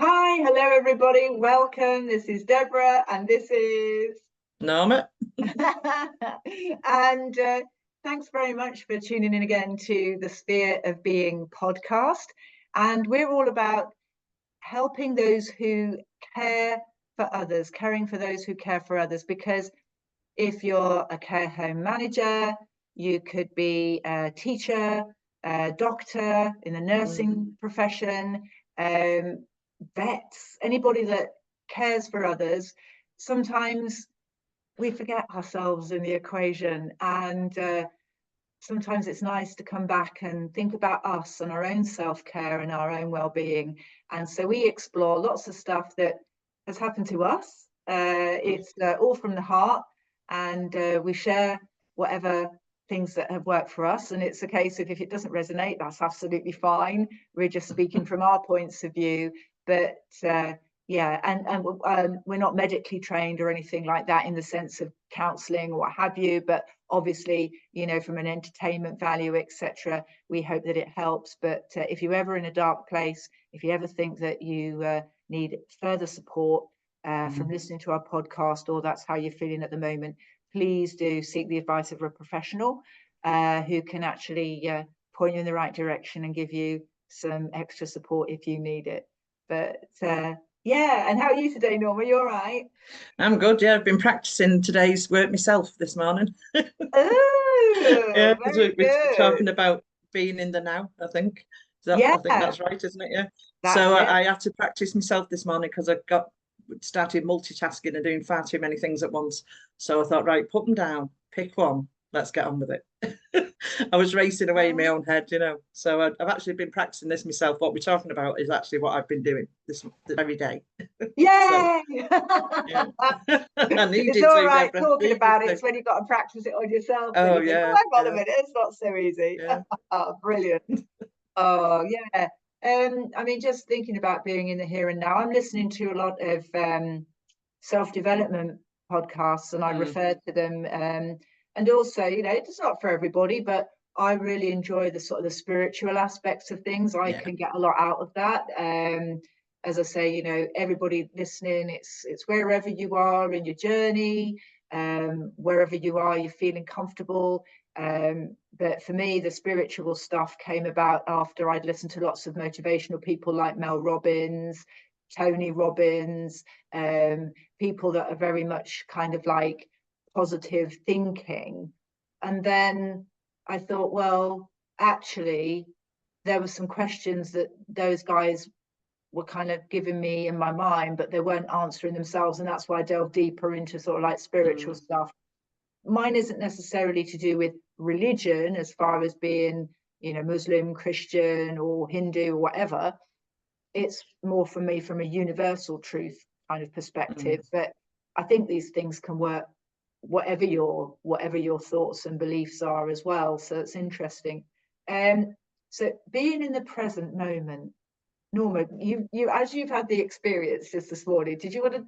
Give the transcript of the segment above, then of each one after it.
Hi, hello everybody. Welcome. This is Deborah, and this is Norma. and thanks very much for tuning in again to the Sphere of Being podcast. And we're all about helping those who care for others, caring for those who care for others. Because if you're a care home manager, you could be a teacher, a doctor in the nursing profession, vets, anybody that cares for others. Sometimes we forget ourselves in the equation, and sometimes it's nice to come back and think about us and our own self-care and our own well-being. And so we explore lots of stuff that has happened to us. It's all from the heart, and we share whatever things that have worked for us. And it's a case of, if it doesn't resonate, that's absolutely fine. We're just speaking from our points of view. But yeah, and we're not medically trained or anything like that in the sense of counselling or what have you. But obviously, you know, from an entertainment value, etc., we hope that it helps. But if you're ever in a dark place, if you ever think that you need further support from listening to our podcast, or that's how you're feeling at the moment, please do seek the advice of a professional who can actually point you in the right direction and give you some extra support if you need it. But yeah, and how are you today, Norma? You all right? I'm good. Yeah, I've been practicing today's work myself this morning. Oh, Yeah, because very we're good. talking about being in the now, I think. Yeah, I think that's right, isn't it? Yeah. that's So it. I had to practice myself this morning because I started multitasking and doing far too many things at once. So I thought, right, put them down, pick one, let's get on with it. I was racing away in my own head, So I've actually been practicing this myself. What we're talking about is actually what I've been doing this every day. So Yay! yeah, I need It's you all to, right Deborah. talking Need you about it. to. It's when you've got to practice it on yourself that Oh you think, oh, yeah, hang on a yeah, minute, it's not so easy. yeah. Oh, brilliant. Oh, yeah. I mean, just thinking about being in the here and now, I'm listening to a lot of self-development podcasts, and I Mm, refer to them. And also, you know, it's not for everybody, but I really enjoy the sort of the spiritual aspects of things. I yeah. can get a lot out of that. As I say, you know, everybody listening, it's wherever you are in your journey, wherever you are, you're feeling comfortable. But for me, the spiritual stuff came about after I'd listened to lots of motivational people like Mel Robbins, Tony Robbins, people that are very much kind of like positive thinking. And then I thought, well, actually, there were some questions that those guys were kind of giving me in my mind, but they weren't answering themselves. And that's why I delved deeper into sort of like spiritual Mm, stuff. Mine isn't necessarily to do with religion as far as being, you know, Muslim, Christian, or Hindu, or whatever. It's more for me from a universal truth kind of perspective. mm. But I think these things can work whatever your thoughts and beliefs are as well. So it's interesting. Um, so being in the present moment, Norma, you as you've had the experience just this morning, did you want to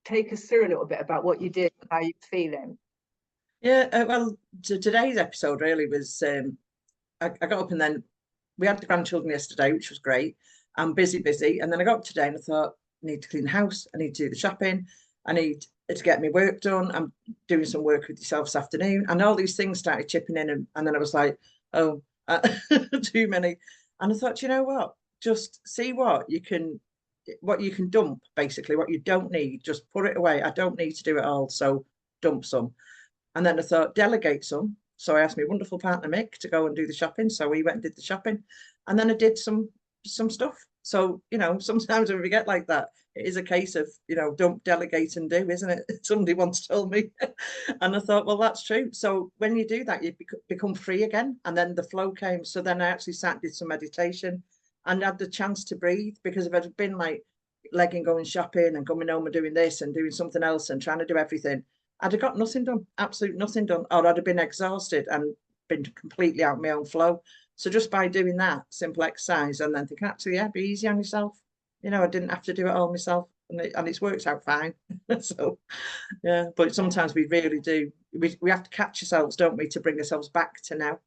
take us through a little bit about what you did and how you're feeling? Yeah. Well, today's episode really was. I got up and then we had the grandchildren yesterday, which was great. I'm busy, and then I got up today and I thought, I need to clean the house. I need to do the shopping. I need to get my work done. I'm doing some work with yourself this afternoon, and all these things started chipping in, and then I was like, oh, too many. And I thought, you know what? Just see what you can dump, basically, what you don't need. Just put it away. I don't need to do it all, so dump some. And then I thought, delegate some. So I asked my wonderful partner Mick to go and do the shopping. So we went and did the shopping. And then I did some stuff. So, sometimes when we get like that, it is a case of, don't delegate and do, isn't it? Somebody once told me. And I thought, well, that's true. So when you do that, you become free again. And then the flow came. So then I actually sat, did some meditation and had the chance to breathe, because if I'd been like legging going shopping and coming home and doing this and doing something else and trying to do everything, I'd have got nothing done, absolute nothing done, or I'd have been exhausted and been completely out of my own flow. So just by doing that simple exercise and then thinking, actually, yeah, be easy on yourself. I didn't have to do it all myself, and it's worked out fine. So yeah, but sometimes we really do. We have to catch ourselves, don't we, to bring ourselves back to now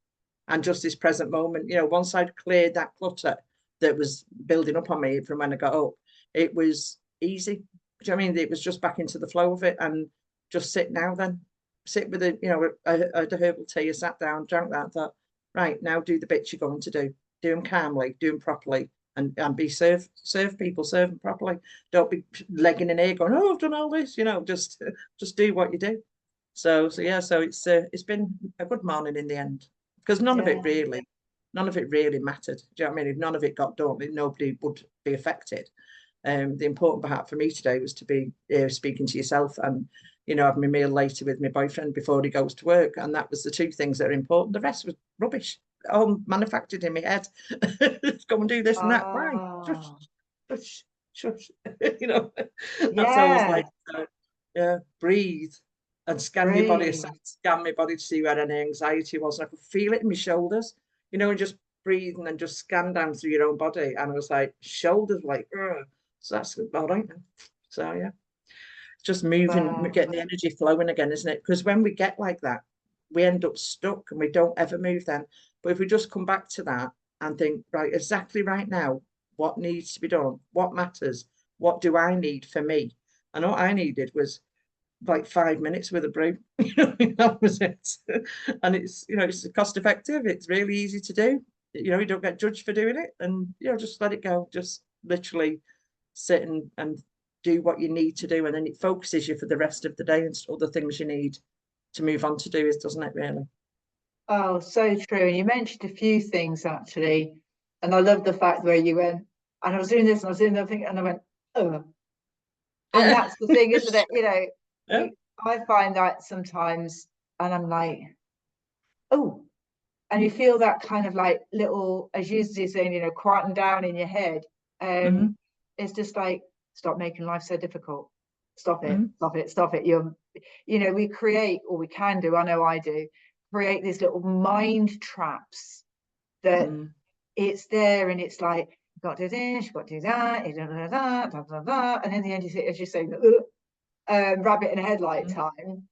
and just this present moment. Once I'd cleared that clutter that was building up on me from when I got up, it was easy. Do you know what I mean? It was just back into the flow of it, and just sit now then. Sit with a, you know, a herbal tea, I sat down, drank that, and thought, right, now do the bits you're going to do. Do them calmly, do them properly, and be serve people, serve them properly. Don't be legging in here going, oh, I've done all this, you know, just do what you do. So yeah, so it's been a good morning in the end, because none of it really mattered. Do you know what I mean? If none of it got done, nobody would be affected. The important part for me today was to be speaking to yourself, and you know, having my meal later with my boyfriend before he goes to work, and that was the two things that are important. The rest was rubbish, all manufactured in my head. Let's go and do this and that. Why? Ah, Shush, shush. You know, that's always yeah, like, yeah, breathe and scan your body. breathe. Scan my body to see where any anxiety was. And I could feel it in my shoulders, you know, and just breathe and then just scan down through your own body. And I was like, shoulders like, ugh. So that's all right now. So yeah, just moving, Wow. getting the energy flowing again, isn't it? Because when we get like that, we end up stuck and we don't ever move then. But if we just come back to that and think, right, exactly right now, what needs to be done? What matters? What do I need for me? And what I needed was like 5 minutes with a brew. You know, that was it. And it's, you know, it's cost effective. It's really easy to do. You know, you don't get judged for doing it, and you know, just let it go. Just literally sit and do what you need to do, and then it focuses you for the rest of the day and other things you need to move on to do, is doesn't it really? Oh, so true. And you mentioned a few things actually. And I love the fact where you went, and I was doing this and I was doing that thing, and I went, oh. And Yeah. that's the thing, isn't it? You know, Yeah. I find that sometimes, and I'm like, oh, and you feel that kind of like little, as you say, saying, you know, quieting down in your head. Mm-hmm. It's just like, stop making life so difficult. Stop it, Mm-hmm. stop it, stop it. You know, we create, or we can do, I know I do, create these little mind traps that Mm-hmm. it's there and it's like, you've got to do this, you've got to do that, and in the end, you say, as you say, rabbit in a headlight time.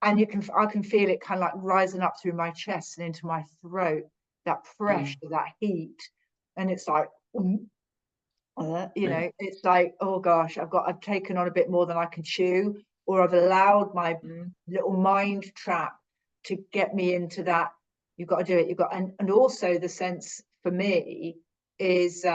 And I can feel it kind of like rising up through my chest and into my throat, that pressure, that heat. And it's like, you Yeah. know, it's like, oh gosh, I've taken on a bit more than I can chew, or I've allowed my Mm-hmm. little mind trap to get me into that. You've got to do it. You've got, and also the sense for me is,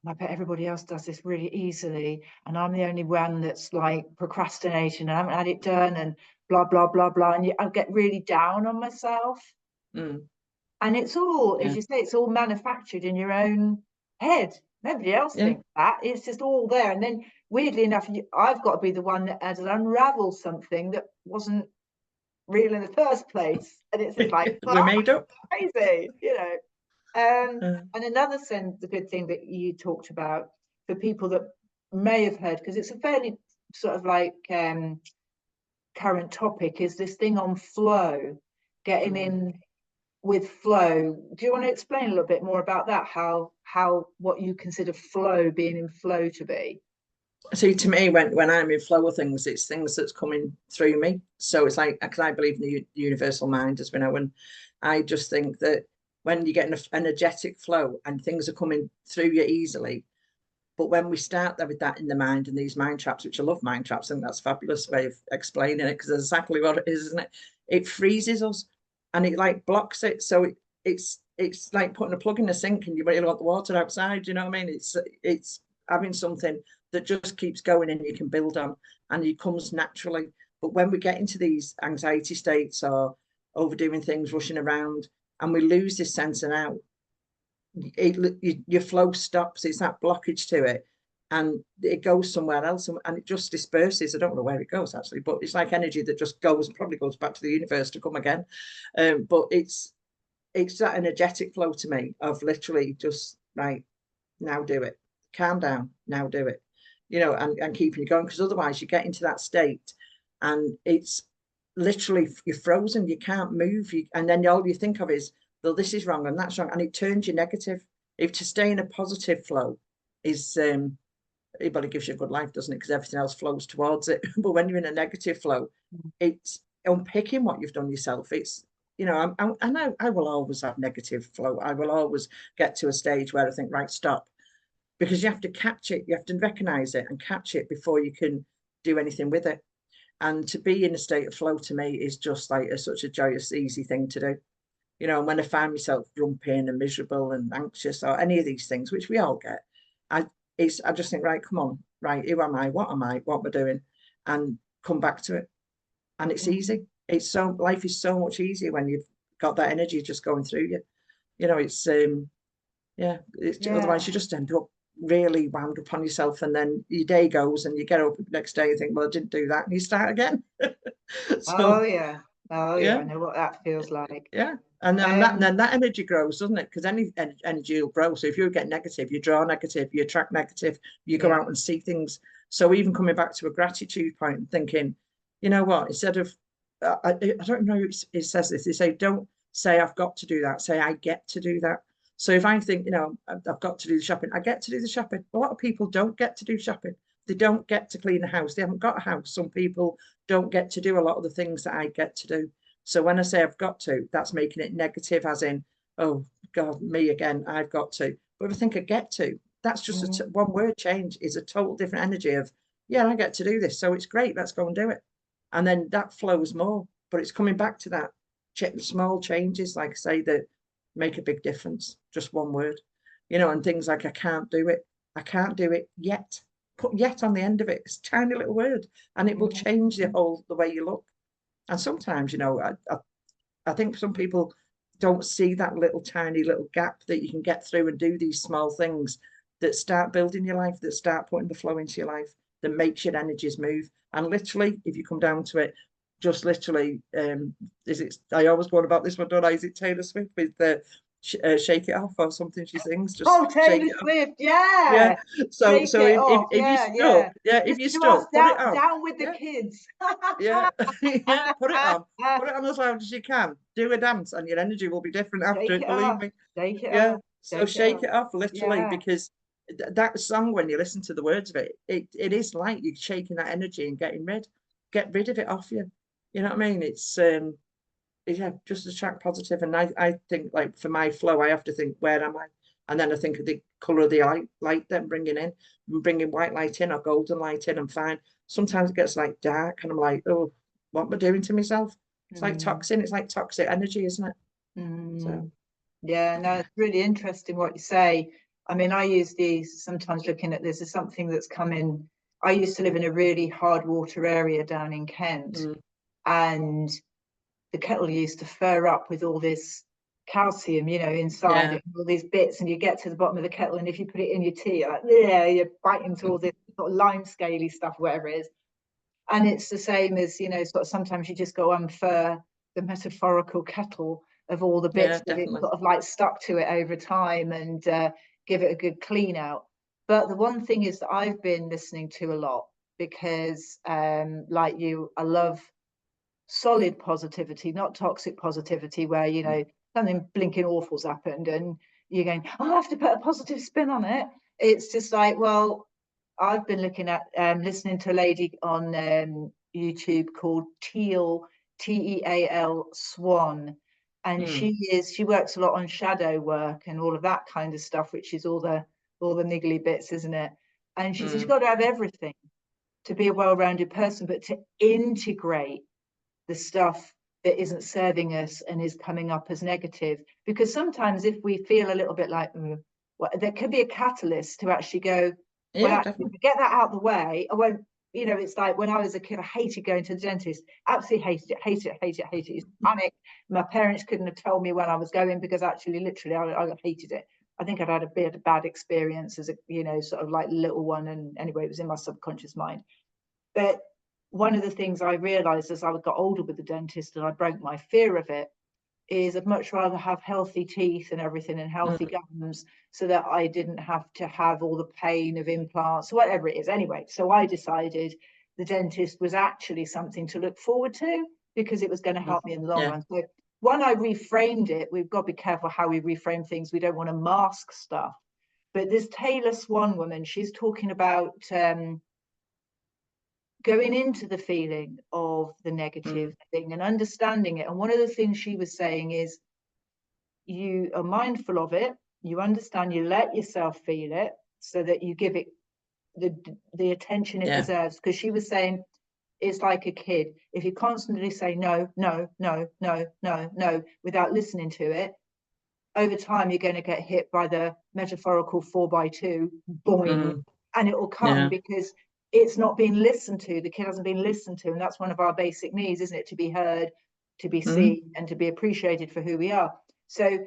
I bet everybody else does this really easily, and I'm the only one that's like procrastinating and I haven't had it done and blah blah blah blah. And I get really down on myself. Mm. And it's all, as Yeah. you say, it's all manufactured in your own head. Nobody else Yeah. thinks that. It's just all there. And then, weirdly enough, I've got to be the one that has unraveled something that wasn't real in the first place. And it's just like, We oh, made up. crazy, you know. Uh, And another sense, the good thing that you talked about for people that may have heard, because it's a fairly sort of like current topic, is this thing on flow, getting mm. in with flow. Do you want to explain a little bit more about that? How what you consider flow, being in flow to be? See, to me, when I'm in flow of things, it's things that's coming through me. So it's like, because I believe in the universal mind, as we know, and I just think that when you get an energetic flow and things are coming through you easily, but when we start there with that in the mind and these mind traps, which I love mind traps, I think that's a fabulous way of explaining it, because that's exactly what it is, isn't it? It freezes us and it like blocks it. So it's like putting a plug in the sink and you really want the water outside, you know what I mean? It's having something that just keeps going and you can build on, and it comes naturally. But when we get into these anxiety states or overdoing things, rushing around, and we lose this sense of now, your flow stops. It's that blockage to it, and it goes somewhere else, and it just disperses. I don't know where it goes actually, but it's like energy that just goes, probably goes back to the universe to come again. But it's that energetic flow to me of literally just right now, do it, calm down, now do it, you know, and keeping you going, because otherwise you get into that state and it's literally you're frozen, you can't move, and then all you think of is, well, this is wrong and that's wrong, and it turns you negative. If to stay in a positive flow is everybody gives you a good life, doesn't it? Because everything else flows towards it. But when you're in a negative flow, it's unpicking what you've done yourself. It's, you know, I know I will always have negative flow. I will always get to a stage where I think, right, stop. because you have to catch it, you have to recognize it and catch it before you can do anything with it. And to be in a state of flow to me is just like such a joyous, easy thing to do. You know, and when I find myself grumpy and miserable and anxious or any of these things, which we all get, I just think, right, come on, right, who am I? What am I? What am I doing? And come back to it. And it's easy. It's so, life is so much easier when you've got that energy just going through you. You know, it's yeah, otherwise you just end up really wound up on yourself, and then your day goes and you get up the next day and think, well, I didn't do that, and you start again. Oh So yeah. Oh yeah, I know what that feels like. yeah, and then that energy grows, doesn't it? Because any energy will grow. So if you get negative, you draw negative, you attract negative, you go out and see things. So even coming back to a gratitude point and thinking, you know what, instead of I don't know, it says this, they say, don't say I've got to do that, say I get to do that. So if I think, you know, I've got to do the shopping, I get to do the shopping. A lot of people don't get to do shopping. They don't get to clean a house. They haven't got a house. Some people don't get to do a lot of the things that I get to do. So when I say I've got to, that's making it negative, as in, oh God, me again, I've got to. But if I think I get to, that's just one word change is a total different energy of, yeah, I get to do this. So it's great. Let's go and do it. And then that flows more. But it's coming back to that small changes, like I say, that make a big difference. Just one word, you know, and things like I can't do it. I can't do it yet. Put yet on the end of it. It's a tiny little word, and it will change the way you look. And sometimes, you know, I think some people don't see that little tiny little gap that you can get through and do these small things that start building your life, that start putting the flow into your life, that makes your energies move. And literally, if you come down to it, just literally, is it? I always go on about this one, don't I? Is it Taylor Swift with the "Shake It Off" or something she sings? Just Taylor Swift, yeah. So Shake it off. if you're stuck, if you're stuck, put it on. Down with the kids. Yeah, yeah, put it on as loud as you can. Do a dance, and your energy will be different after it. Believe me. Shake it Yeah. off. So shake it off, literally, because that song, when you listen to the words of it, it is like you're shaking that energy and get rid of it off you. You know what I mean? It's yeah, just attract positive. And I think, like, for my flow, I have to think, where am I? And then I think of the color of the light that I'm bringing white light in or golden light in, I'm fine. Sometimes it gets like dark and I'm like, oh, what am I doing to myself? It's like toxin. It's like toxic energy, isn't it? So yeah, no, it's really interesting what you say. I mean, I use these sometimes looking at this as something that's come in. I used to live in a really hard water area down in Kent, and the kettle used to fur up with all this calcium, you know, inside it, all these bits, and you get to the bottom of the kettle, and if you put it in your tea, you're like, yeah, you're biting into all this sort of lime scaly stuff, whatever it is. And it's the same as, you know, sort of sometimes you just go unfur the metaphorical kettle of all the bits that it sort of like stuck to it over time, and give it a good clean out. But the one thing is that I've been listening to a lot, because like you, I love solid positivity, not toxic positivity, where, you know, something blinking awful's happened and you're going, oh, I have to put a positive spin on it. It's just like, well, I've been looking at listening to a lady on YouTube called Teal, Teal Swan, and she works a lot on shadow work and all of that kind of stuff, which is all the niggly bits, isn't it? And she says you've got to have everything to be a well-rounded person, but to integrate the stuff that isn't serving us and is coming up as negative. Because sometimes if we feel a little bit like, well, there could be a catalyst to actually go, well, actually, get that out of the way. I won't, you know, it's like when I was a kid, I hated going to the dentist. Absolutely hated it. Used to panic. My parents couldn't have told me when I was going, because actually, literally, I hated it. I think I'd had a bit of bad experience as a, you know, sort of like little one. And anyway, it was in my subconscious mind. But one of the things I realized as I got older with the dentist, and I broke my fear of it, is I'd much rather have healthy teeth and everything and healthy gums, so that I didn't have to have all the pain of implants, whatever it is. Anyway, so I decided the dentist was actually something to look forward to, because it was going to help me in the long run. So when I reframed it, we've got to be careful how we reframe things. We don't want to mask stuff. But this Taylor Swan woman, she's talking about going into the feeling of the negative thing and understanding it. And one of the things she was saying is, you are mindful of it, you understand, you let yourself feel it, so that you give it the attention it deserves. Because she was saying it's like a kid. If you constantly say no, no, no, no, no, no, without listening to it, over time you're going to get hit by the metaphorical 4x2, boing, and it will come because it's not being listened to. The kid hasn't been listened to, and that's one of our basic needs, isn't it? To be heard, to be seen, and to be appreciated for who we are. So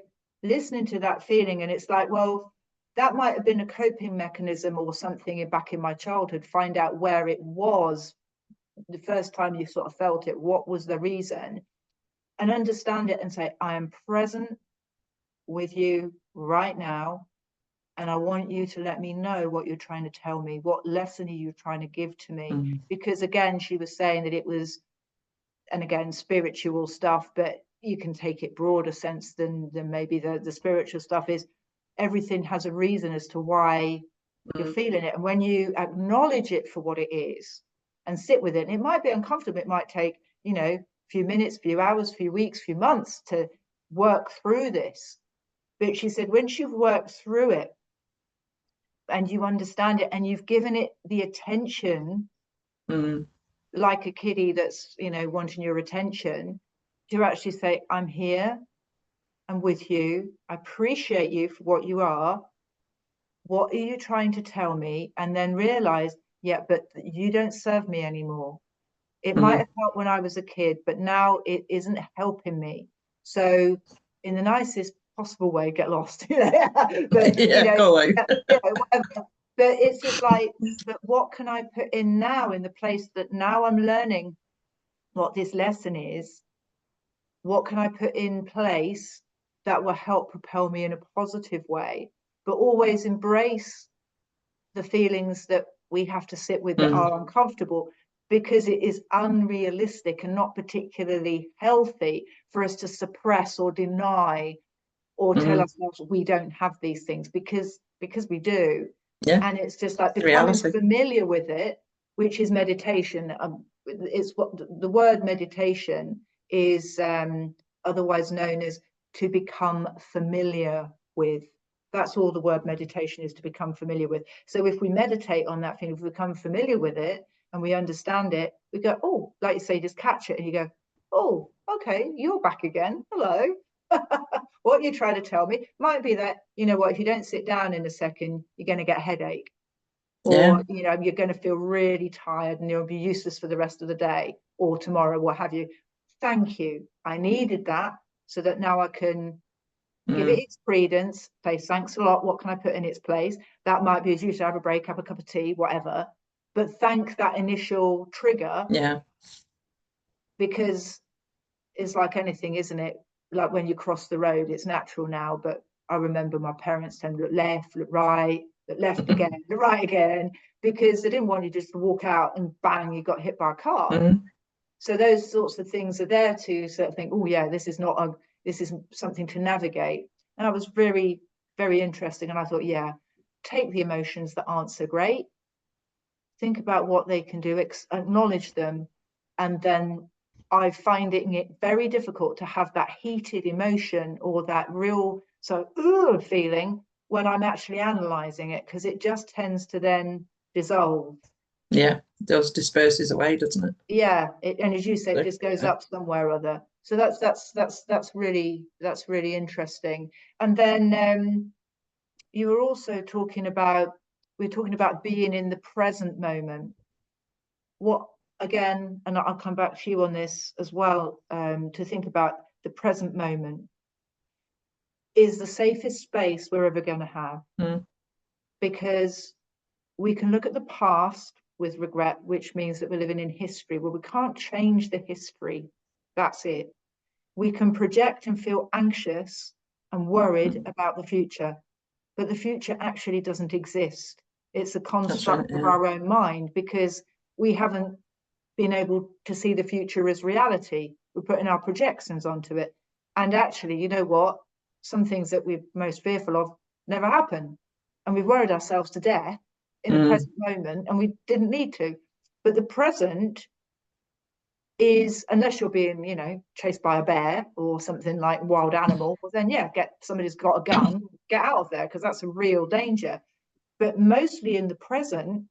listening to that feeling, and it's like, well, that might have been a coping mechanism or something back in my childhood. Find out where it was the first time you sort of felt it, what was the reason, and understand it and say, I am present with you right now, and I want you to let me know what you're trying to tell me. What lesson are you trying to give to me? Because again, she was saying that it was, and again, spiritual stuff, but you can take it broader sense than maybe the spiritual stuff is everything has a reason as to why you're feeling it. And when you acknowledge it for what it is and sit with it, and it might be uncomfortable, it might take, you know, a few minutes, few hours, few weeks, few months to work through this. But she said, once you've worked through it and you understand it and you've given it the attention, like a kiddie that's, you know, wanting your attention, to actually say, I'm here, I'm with you, I appreciate you for what you are. What are you trying to tell me? And then realize, yeah, but you don't serve me anymore. It might have helped when I was a kid, but now it isn't helping me. So in the nicest possible way, get lost. But go away. whatever. But it's just like, but what can I put in now in the place that now I'm learning what this lesson is? What can I put in place that will help propel me in a positive way? But always embrace the feelings that we have to sit with that are uncomfortable, because it is unrealistic and not particularly healthy for us to suppress or deny or tell ourselves we don't have these things, because we do. And it's just like becoming familiar with it, which is meditation. It's what the word meditation is otherwise known as to become familiar with. That's all the word meditation is, to become familiar with. So if we meditate on that thing, if we become familiar with it and we understand it, we go, oh, like you say, just catch it and you go, oh, okay, you're back again. Hello. What you try to tell me might be that, you know what, if you don't sit down in a second, you're going to get a headache, or you know, you're going to feel really tired and you'll be useless for the rest of the day or tomorrow, what have you. Thank you, I needed that, so that now I can give it its credence, say thanks a lot, what can I put in its place? That might be as you should have a break, have a cup of tea, whatever, but thank that initial trigger. Because it's like anything, isn't it? Like when you cross the road, it's natural now, but I remember my parents telling me, look left, look right, look left again, look right again, because they didn't want you just to walk out and bang, you got hit by a car. So those sorts of things are there to sort of think, oh yeah, this is something to navigate. And I was very, very interesting. And I thought, yeah, take the emotions that aren't so great, think about what they can do, acknowledge them, and then I find it very difficult to have that heated emotion or that real feeling when I'm actually analysing it, because it just tends to then dissolve. It just disperses away, doesn't it? And as you said, it just goes up somewhere or other. So that's really interesting. And then you were also talking about being in the present moment. What, again, and I'll come back to you on this as well, to think about the present moment is the safest space we're ever going to have. Because we can look at the past with regret, which means that we're living in history. Well, we can't change the history. That's it. We can project and feel anxious and worried about the future, but the future actually doesn't exist. It's a construct of our own mind, because we haven't been able to see the future as reality. We're putting our projections onto it. And actually, you know what? Some things that we're most fearful of never happen. And we've worried ourselves to death in the present moment, and we didn't need to. But the present is, unless you're being, you know, chased by a bear or something like wild animal, well then somebody's got a gun, get out of there, because that's a real danger. But mostly in the present,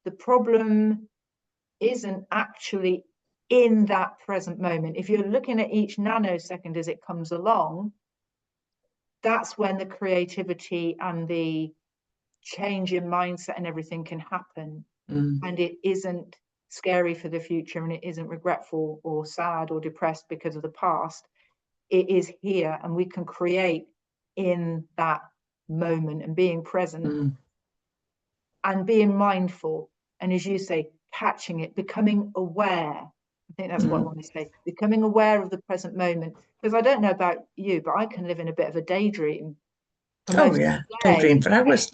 the problem isn't actually in that present moment. If you're looking at each nanosecond as it comes along, that's when the creativity and the change in mindset and everything can happen. And it isn't scary for the future, and it isn't regretful or sad or depressed because of the past. It is here, and we can create in that moment, and being present and being mindful, and as you say, catching it, becoming aware. I think that's what I want to say, becoming aware of the present moment. Because I don't know about you, but I can live in a bit of a daydream for most Oh yeah, of the daydream day. for hours.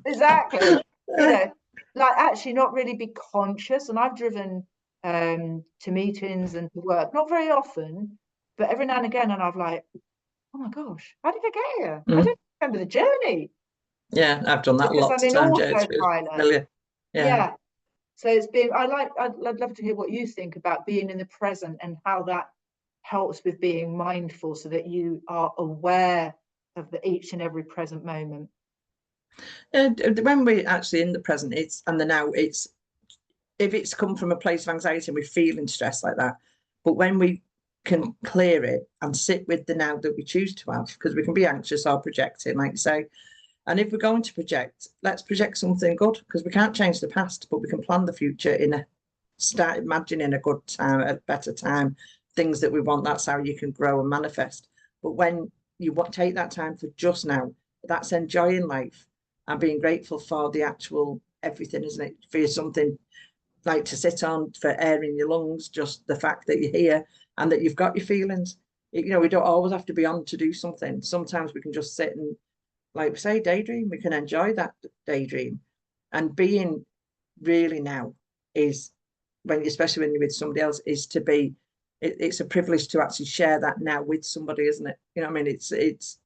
Exactly. You know, like actually not really be conscious. And I've driven to meetings and to work, not very often, but every now and again, and I've like, oh my gosh, how did I get here? I don't remember the journey Yeah, I've done that because I'm lots of in times. Yeah, it's autopilot. familiar. Yeah. Yeah. So it's been, I'd love to hear what you think about being in the present and how that helps with being mindful so that you are aware of the each and every present moment. When we're actually in the present, it's and the now, it's if it's come from a place of anxiety and we're feeling stressed like that, but when we can clear it and sit with the now that we choose to have, because we can be anxious or projecting, like you say. And if we're going to project, let's project something good, because we can't change the past, but we can plan the future start imagining a good time, a better time, things that we want. That's how you can grow and manifest. But when you take that time for just now, that's enjoying life and being grateful for the actual everything, isn't it? For something like to sit on, for air in your lungs, just the fact that you're here and that you've got your feelings. We don't always have to be on to do something. Sometimes we can just sit and, like we say, daydream. We can enjoy that daydream. And being really now is especially when you're with somebody else, is to be, it's a privilege to actually share that now with somebody, isn't it? You know what I mean? It's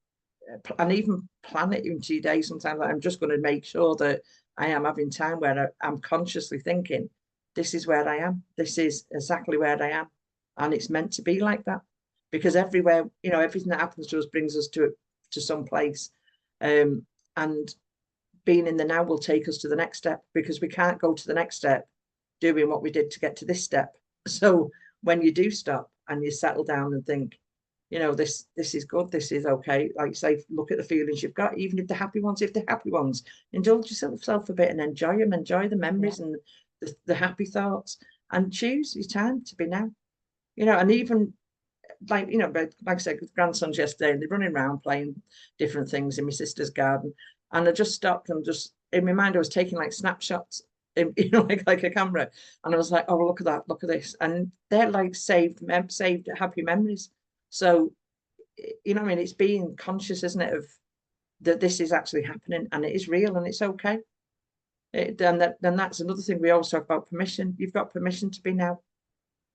and even plan it into your day. Sometimes I'm just going to make sure that I am having time where I'm consciously thinking, this is where I am. This is exactly where I am. And it's meant to be like that, because everywhere, everything that happens to us brings us to some place. And being in the now will take us to the next step, because we can't go to the next step doing what we did to get to this step. So when you do stop and you settle down and think, this is good, this is okay, like you say, look at the feelings you've got, even if they're happy ones, indulge yourself a bit and enjoy them, enjoy the memories and the happy thoughts, and choose your time to be now. And even like I said, with grandsons yesterday, and they're running around playing different things in my sister's garden, and I just stopped and just in my mind I was taking like snapshots, like a camera, and I was like, oh, look at that, look at this, and they're like saved happy memories. So I mean, it's being conscious, isn't it, of that this is actually happening and it is real and it's okay. Then that's another thing we always talk about: permission. You've got permission to be now.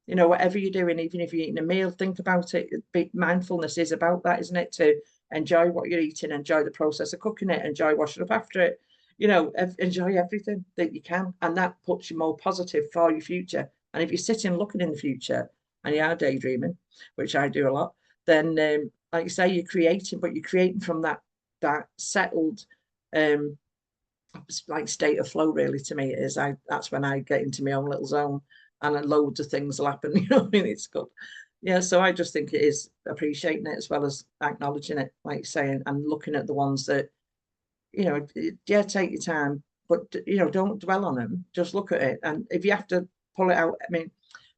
Whatever you're doing, even if you're eating a meal, think about it. Mindfulness is about that, isn't it? To enjoy what you're eating, enjoy the process of cooking it, enjoy washing up after it, enjoy everything that you can. And that puts you more positive for your future. And if you're sitting looking in the future and you are daydreaming, which I do a lot, then like you say, you're creating, but you're creating from that settled like state of flow. Really, to me, it is. That's when I get into my own little zone, and then loads of things will happen. I mean, it's good. Yeah, so I just think it is appreciating it as well as acknowledging it, like saying, and looking at the ones that, yeah, take your time, but don't dwell on them. Just look at it, and if you have to pull it out, I mean,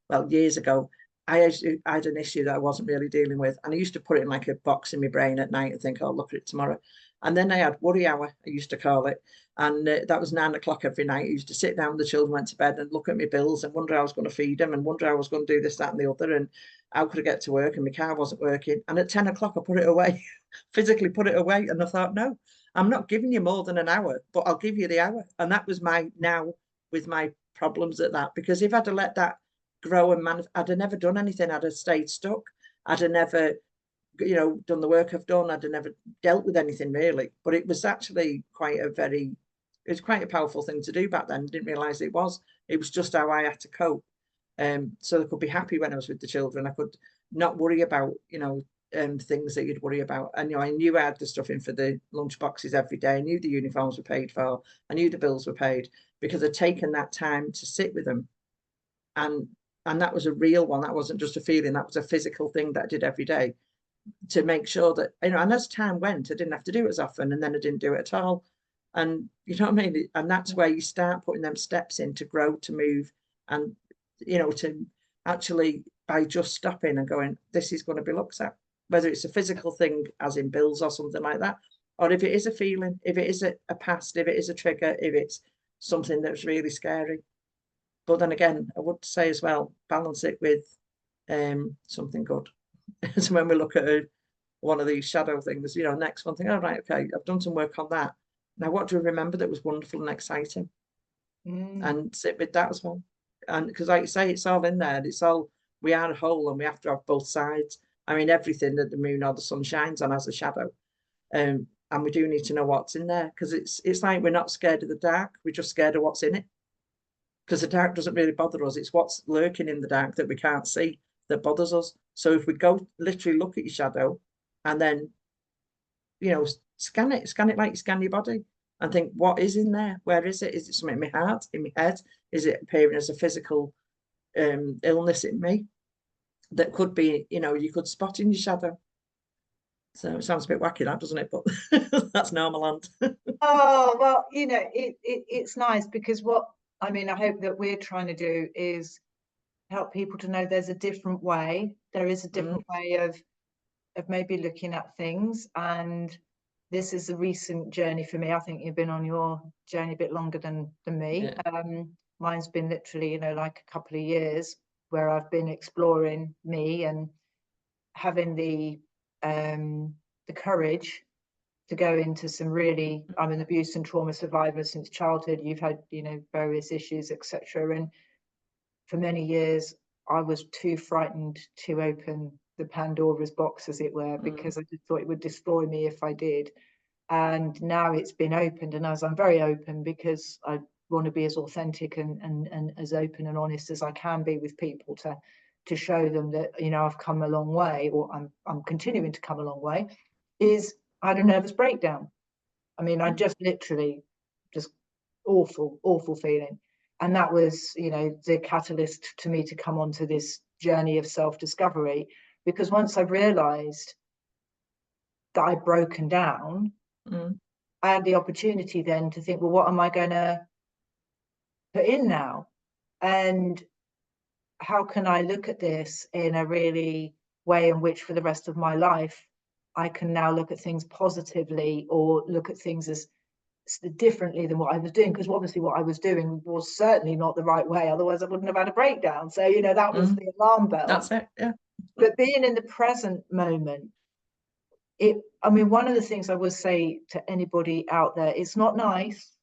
well, years ago, I had an issue that I wasn't really dealing with, and I used to put it in like a box in my brain at night and think, oh, I'll look at it tomorrow. And then I had worry hour, I used to call it, and that was 9 o'clock every night. I used to sit down when the children went to bed and look at my bills and wonder how I was going to feed them, and wonder how I was going to do this, that, and the other, and how could I get to work, and my car wasn't working. And at 10 o'clock, I put it away, physically put it away, and I thought, no, I'm not giving you more than an hour, but I'll give you the hour. And that was my now with my problems at that, because if I'd have let that grow and I'd have never done anything. I'd have stayed stuck. I'd have never, done the work I've done. I'd have never dealt with anything really. But it was actually it was quite a powerful thing to do back then. I didn't realise it was. It was just how I had to cope. So I could be happy when I was with the children. I could not worry about, things that you'd worry about. And you know, I knew I had the stuff in for the lunch boxes every day. I knew the uniforms were paid for. I knew the bills were paid because I'd taken that time to sit with them. And that was a real one. That wasn't just a feeling. That was a physical thing that I did every day to make sure that, you know, and as time went, I didn't have to do it as often, and then I didn't do it at all. And you know what I mean? And that's where you start putting them steps in to grow, to move, and, you know, to actually, by just stopping and going, this is going to be looked at, whether it's a physical thing, as in bills or something like that, or if it is a feeling, if it is a past, if it is a trigger, if it's something that's really scary. But then again, I would say as well, balance it with something good. So when we look at one of these shadow things, you know, next one thing, oh, right, okay, I've done some work on that. Now, what do we remember that was wonderful and exciting? And sit with that as well. And because, like you say, it's all in there. It's all, we are a whole, and we have to have both sides. I mean, everything that the moon or the sun shines on has a shadow. And we do need to know what's in there, because it's like we're not scared of the dark. We're just scared of what's in it. Because the dark doesn't really bother us. It's what's lurking in the dark that we can't see that bothers us. So if we go literally look at your shadow and then, you know, scan it like you scan your body and think, what is in there? Where is it? Is it something in my heart, in my head? Is it appearing as a physical illness in me that could be, you know, you could spot in your shadow? So it sounds a bit wacky, that, doesn't it? But that's normal land. Oh, well, you know, it's nice because I hope that we're trying to do is help people to know there's a different way. There is a different way of maybe looking at things. And this is a recent journey for me. I think you've been on your journey a bit longer than me. Yeah. Mine's been literally, you know, like a couple of years where I've been exploring me and having the courage to go into some really, I'm an abuse and trauma survivor since childhood. You've had, you know, various issues, etc. And for many years, I was too frightened to open the Pandora's box, as it were, because I just thought it would destroy me if I did. And now it's been opened, and as I'm very open because I want to be as authentic and as open and honest as I can be with people to show them that, you know, I've come a long way, or I'm continuing to come a long way, is I had a nervous breakdown. I mean, I just literally just awful feeling. And that was, you know, the catalyst to me to come onto this journey of self-discovery, because once I realized that I'd broken down, I had the opportunity then to think, well, what am I going to put in now? And how can I look at this in a really way in which for the rest of my life, I can now look at things positively, or look at things as differently than what I was doing, because obviously what I was doing was certainly not the right way, otherwise I wouldn't have had a breakdown. So, you know, that was the alarm bell. That's it, yeah. But being in the present moment, one of the things I would say to anybody out there, it's not nice,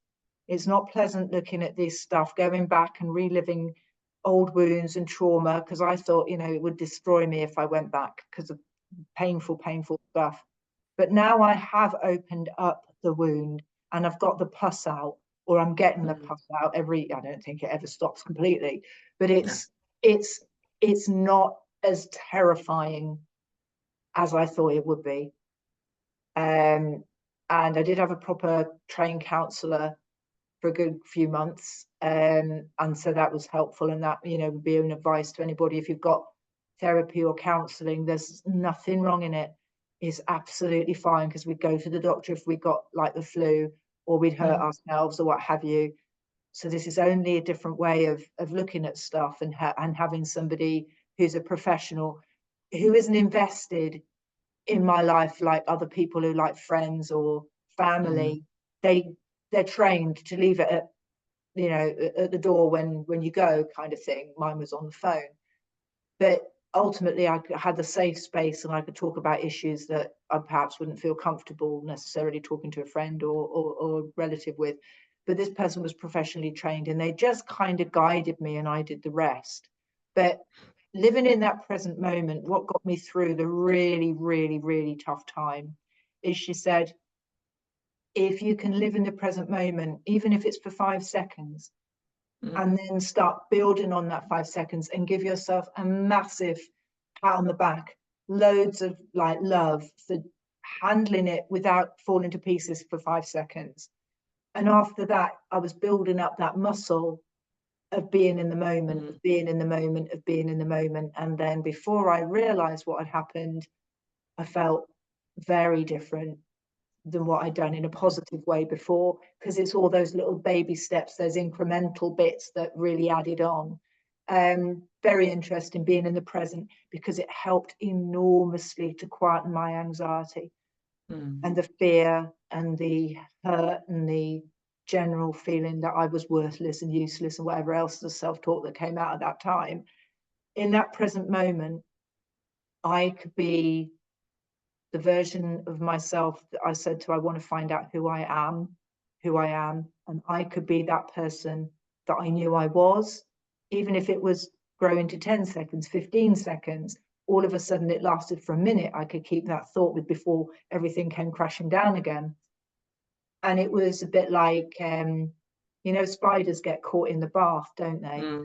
it's not pleasant looking at this stuff, going back and reliving old wounds and trauma, because I thought, you know, it would destroy me if I went back because of painful stuff. But now I have opened up the wound and I've got the pus out, or I'm getting the pus out I don't think it ever stops completely, but it's not as terrifying as I thought it would be. And I did have a proper trained counsellor for a good few months. And so that was helpful. And that, you know, would be an advice to anybody. If you've got therapy or counselling, there's nothing wrong in it. It's absolutely fine, because we'd go to the doctor if we got like the flu, or we'd hurt ourselves or what have you. So this is only a different way of looking at stuff, and having somebody who's a professional, who isn't invested in my life like other people who, like friends or family. They're trained to leave it at, you know, at the door when you go, kind of thing. Mine was on the phone, but ultimately I had a safe space and I could talk about issues that I perhaps wouldn't feel comfortable necessarily talking to a friend or relative with. But this person was professionally trained, and they just kind of guided me, and I did the rest. But living in that present moment, what got me through the really tough time is, she said, if you can live in the present moment, even if it's for 5 seconds, and then start building on that 5 seconds and give yourself a massive pat on the back loads of like love for handling it without falling to pieces for 5 seconds. And after that, I was building up that muscle of being in the moment, of being in the moment, of being in the moment. And then before I realized what had happened, I felt very different than what I'd done in a positive way before, because it's all those little baby steps, those incremental bits that really added on. Very interesting being in the present, because it helped enormously to quieten my anxiety and the fear and the hurt and the general feeling that I was worthless and useless and whatever else, the self-talk that came out at that time. In that present moment, I could be the version of myself that I said to, I want to find out who I am, and I could be that person that I knew I was, even if it was growing to 10 seconds, 15 seconds. All of a sudden it lasted for a minute. I could keep that thought with before everything came crashing down again. And it was a bit like, you know, spiders get caught in the bath, don't they?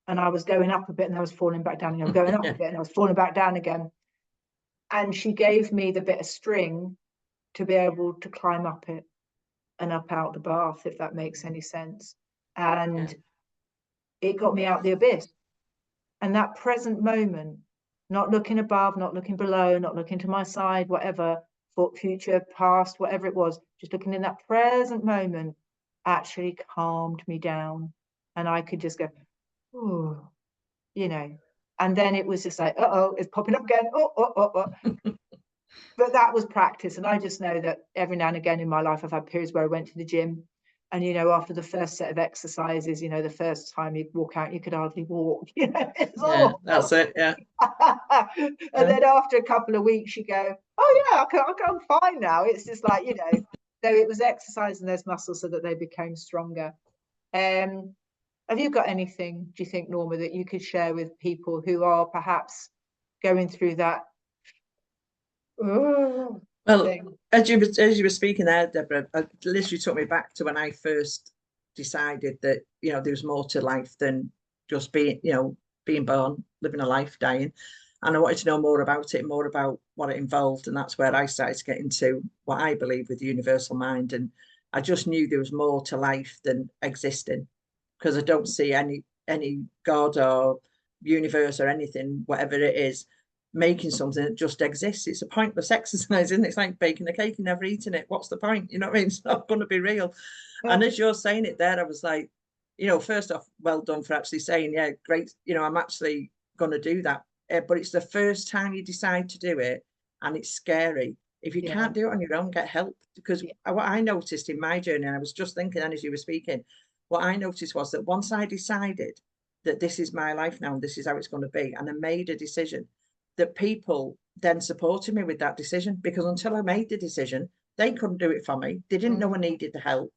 And I was going up a bit and I was falling back down, and I was going up a bit and I was falling back down again. And she gave me the bit of string to be able to climb up it and up out the bath, if that makes any sense. And it got me out the abyss. And that present moment, not looking above, not looking below, not looking to my side, whatever, for future, past, whatever it was, just looking in that present moment actually calmed me down. And I could just go, oh, you know. And then it was just like, uh-oh, it's popping up again. Oh. But that was practice. And I just know that every now and again in my life, I've had periods where I went to the gym. And, you know, after the first set of exercises, you know, the first time you walk out, you could hardly walk. You know, that's it. Yeah. And then after a couple of weeks, you go, oh, yeah, I'm fine now. It's just like, you know, so it was exercising those muscles so that they became stronger. Have you got anything, do you think, Norma, that you could share with people who are perhaps going through that? Well, Thing? as you were speaking there, Deborah, it literally took me back to when I first decided that, you know, there was more to life than just being, you know, being born, living a life, dying. And I wanted to know more about it, more about what it involved. And that's where I started to get into what I believe with the universal mind. And I just knew there was more to life than existing, because I don't see any God or universe or anything, whatever it is, making something that just exists. It's a pointless exercise, isn't it? It's like baking a cake and never eating it. What's the point? You know what I mean? It's not going to be real. And as you're saying it there, I was like, you know, first off, well done for actually saying, yeah, great, you know, I'm actually going to do that. But it's the first time you decide to do it, and it's scary. If you can't do it on your own, get help. Because what I noticed in my journey, and I was just thinking, and as you were speaking, what I noticed was that once I decided that this is my life now and this is how it's going to be, and I made a decision, that people then supported me with that decision, because until I made the decision, they couldn't do it for me. They didn't know I needed the help.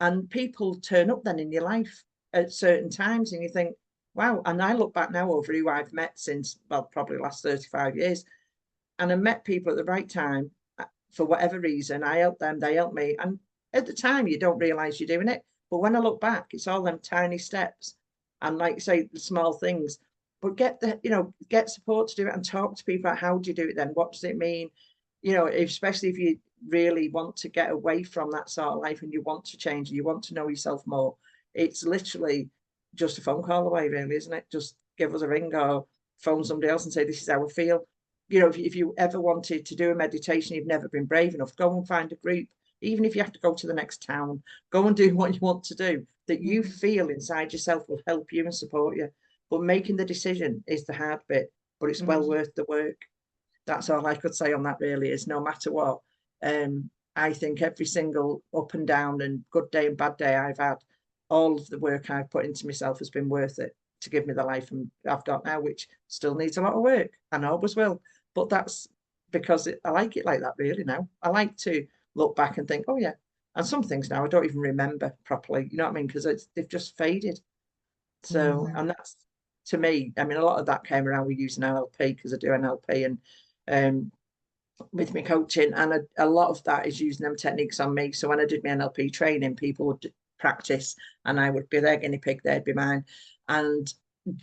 And people turn up then in your life at certain times, and you think, wow. And I look back now over who I've met since, well, probably the last 35 years. And I met people at the right time for whatever reason. I helped them, they helped me. And at the time, you don't realize you're doing it. But when I look back, it's all them tiny steps. And like you say, the small things. But get get support to do it, and talk to people about how do you do it then? What does it mean? You know, especially if you really want to get away from that sort of life and you want to change and you want to know yourself more, it's literally just a phone call away, really, isn't it? Just give us a ring or phone somebody else and say, this is how I feel. You know, if you ever wanted to do a meditation, you've never been brave enough, go and find a group. Even if you have to go to the next town, go and do what you want to do that you feel inside yourself will help you and support you. But making the decision is the hard bit, but it's well worth the work. That's all I could say on that, really, is no matter what. I think every single up and down and good day and bad day I've had, all of the work I've put into myself has been worth it to give me the life I've got now, which still needs a lot of work and always will. But that's because I like it like that, really, now. I like to look back and think, oh, yeah. And some things now I don't even remember properly, you know what I mean? Because they've just faded. So, and that's, to me, I mean, a lot of that came around with using NLP, because I do NLP and with me coaching, and a lot of that is using them techniques on me. So when I did my NLP training, people would practice and I would be their guinea pig, they'd be mine. And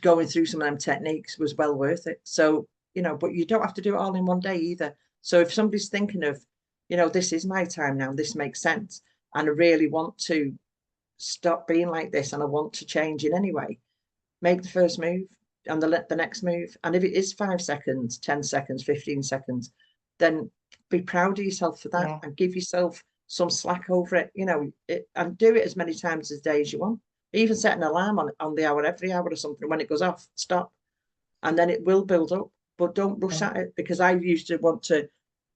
going through some of them techniques was well worth it. So, you know, but you don't have to do it all in one day either. So if somebody's thinking of, you know, this is my time now, this makes sense, and I really want to stop being like this and I want to change in any way, make the first move and the next move. And if it is 5 seconds, 10 seconds, 15 seconds, then be proud of yourself for that, and give yourself some slack over it, you know, and do it as many times a day as you want. Even set an alarm on the hour, every hour or something. When it goes off, stop, and then it will build up. But don't rush at it, because I used to want to,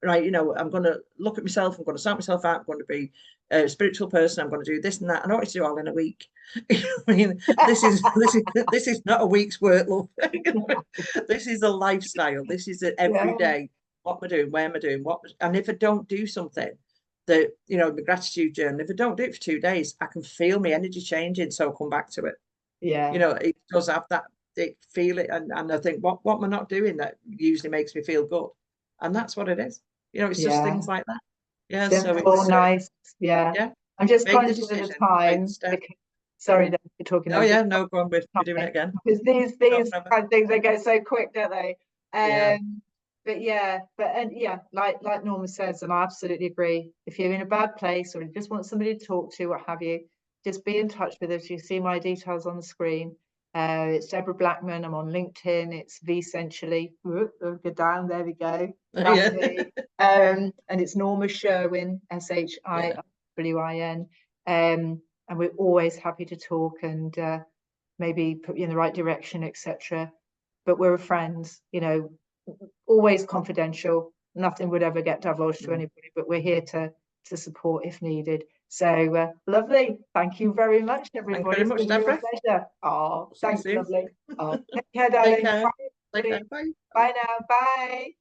right, you know, I'm going to look at myself, I'm going to sort myself out, I'm going to be a spiritual person, I'm going to do this and that. I don't want to do all in a week. I mean, this is not a week's work, love. This is a lifestyle. This is an every day. What am I doing? Where am I doing? What? And if I don't do something, that, you know, the gratitude journal, if I don't do it for 2 days, I can feel my energy changing, so I'll come back to it. You know, it does have that, feel it, and I think, what am I not doing that usually makes me feel good? And that's what it is. You know, it's just things like that. Yeah, simple, so it's nice. I'm just conscious of the time. Sorry, that you're talking. Oh yeah, no, go on, we're doing it again. Because these kind of things, they go so quick, don't they? But like Norma says, and I absolutely agree. If you're in a bad place or you just want somebody to talk to, what have you, just be in touch with us. You see my details on the screen. It's Deborah Blackman. I'm on LinkedIn. It's Essentially. Go down. There we go. That's me. And it's Norma Sherwin, Shirwin. And we're always happy to talk and maybe put you in the right direction, etc. But we're friends, you know, always confidential. Nothing would ever get divulged to anybody, but we're here to support if needed. So lovely. Thank you very much, everybody. Thank you very much, Deborah. Pleasure. Oh, thanks, lovely. Oh, take care, darling. Take care. Bye. Bye now. Bye.